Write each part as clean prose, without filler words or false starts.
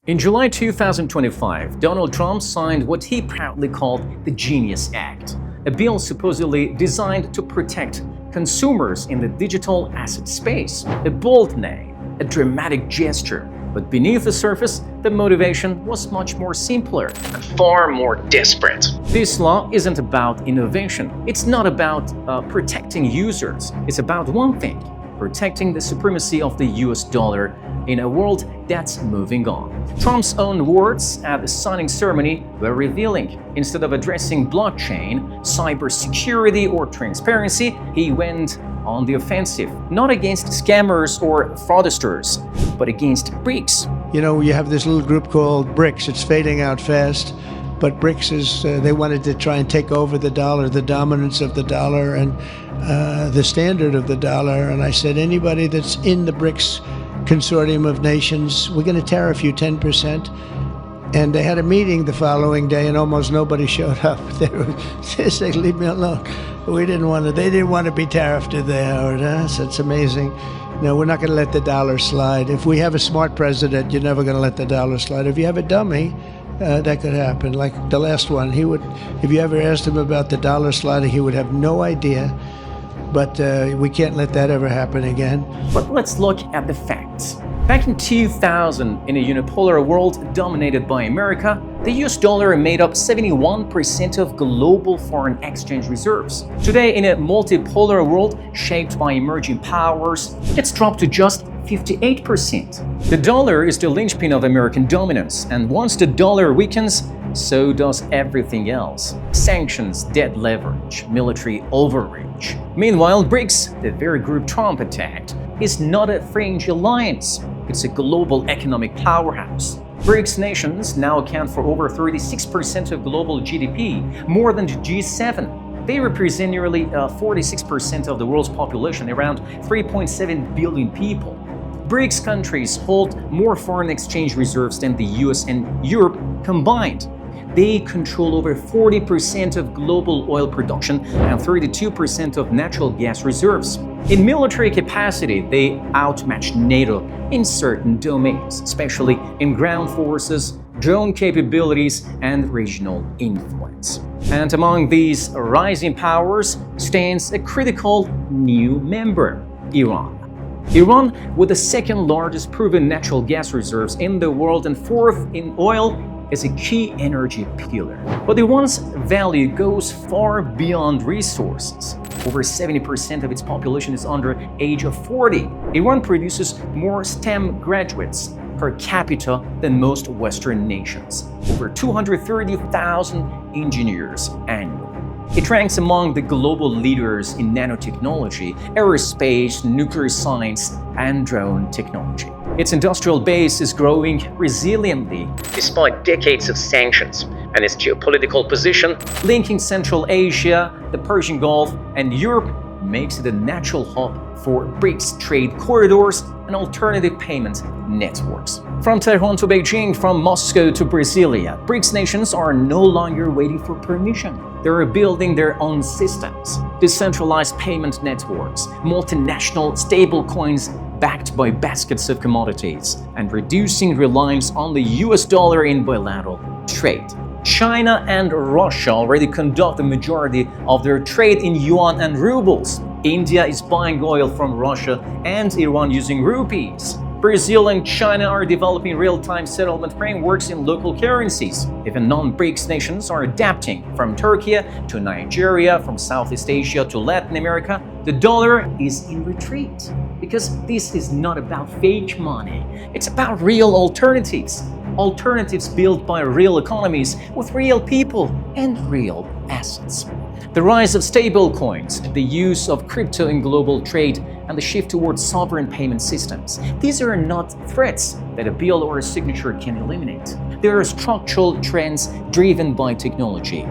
In July 2025, Donald Trump signed what he proudly called the Genius Act, a bill supposedly designed to protect consumers in the digital asset space. A bold name, a dramatic gesture, but beneath the surface, the motivation was much more simpler and far more desperate. This law isn't about innovation. It's not about protecting users. It's about one thing: protecting the supremacy of the US dollar in a world that's moving on. Trump's own words at the signing ceremony were revealing. Instead of addressing blockchain, cybersecurity, or transparency, he went on the offensive, not against scammers or fraudsters, but against BRICS. You know, you have this little group called BRICS. It's fading out fast, but BRICS is, they wanted to try and take over the dollar, the dominance of the dollar and the standard of the dollar. And I said, anybody that's in the BRICS consortium of nations, we're going to tariff you 10%. And they had a meeting the following day, and almost nobody showed up. They said, leave me alone. They didn't want to be tariffed, did they, Howard? So it's amazing. No, we're not going to let the dollar slide. If we have a smart president, you're never going to let the dollar slide. If you have a dummy, that could happen. Like the last one, he would, if you ever asked him about the dollar sliding, he would have no idea. But we can't let that ever happen again. But let's look at the facts. Back in 2000, in a unipolar world dominated by America, the US dollar made up 71% of global foreign exchange reserves. Today, in a multipolar world shaped by emerging powers, it's dropped to just 58%. The dollar is the linchpin of American dominance, and once the dollar weakens, so does everything else. Sanctions, debt leverage, military overreach. Meanwhile, BRICS, the very group Trump attacked, is not a fringe alliance. It's a global economic powerhouse. BRICS nations now account for over 36% of global GDP, more than the G7. They represent nearly 46% of the world's population, around 3.7 billion people. BRICS countries hold more foreign exchange reserves than the US and Europe combined. They control over 40% of global oil production and 32% of natural gas reserves. In military capacity, they outmatch NATO in certain domains, especially in ground forces, drone capabilities, and regional influence. And among these rising powers stands a critical new member: Iran. Iran, with the second largest proven natural gas reserves in the world and fourth in oil, is a key energy pillar. But Iran's value goes far beyond resources. Over 70% of its population is under age of 40. Iran produces more STEM graduates per capita than most Western nations, over 230,000 engineers annually. It ranks among the global leaders in nanotechnology, aerospace, nuclear science, and drone technology. Its industrial base is growing resiliently despite decades of sanctions, and its geopolitical position, linking Central Asia, the Persian Gulf, and Europe, makes it a natural hub for BRICS trade corridors and alternative payment networks. From Tehran to Beijing, from Moscow to Brasilia, BRICS nations are no longer waiting for permission. They are building their own systems, decentralized payment networks, multinational stablecoins backed by baskets of commodities, and reducing reliance on the US dollar in bilateral trade. China and Russia already conduct the majority of their trade in yuan and rubles. India is buying oil from Russia and Iran using rupees. Brazil and China are developing real-time settlement frameworks in local currencies. Even non-BRICS nations are adapting. From Turkey to Nigeria, from Southeast Asia to Latin America, the dollar is in retreat. Because this is not about fake money. It's about real alternatives. Alternatives built by real economies with real people and real assets. The rise of stablecoins, the use of crypto in global trade, and the shift towards sovereign payment systems. These are not threats that a bill or a signature can eliminate. They are structural trends driven by technology,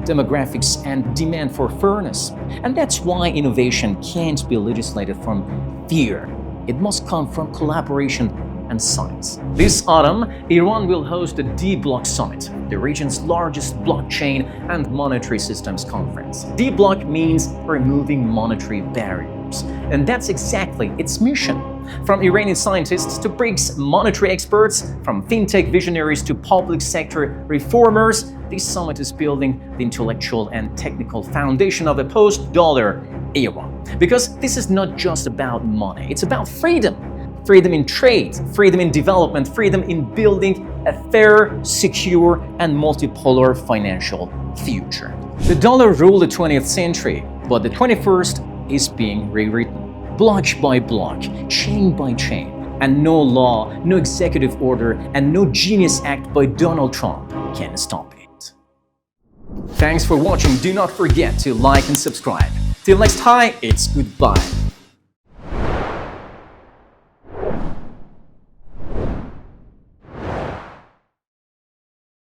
demographics, and demand for fairness. And that's why innovation can't be legislated from fear. It must come from collaboration and science. This autumn, Iran will host the deBlock Summit, the region's largest blockchain and monetary systems conference. deBlock means removing monetary barriers, and that's exactly its mission. From Iranian scientists to BRICS monetary experts, from fintech visionaries to public sector reformers, this summit is building the intellectual and technical foundation of a post-dollar era. Because this is not just about money, it's about freedom. Freedom in trade, freedom in development, freedom in building a fair, secure, and multipolar financial future. The dollar ruled the 20th century, but the 21st is being rewritten, block by block, chain by chain, and no law, no executive order, and no genius act by Donald Trump can stop it. Thanks for watching. Do not forget to like and subscribe. Till next time, it's goodbye.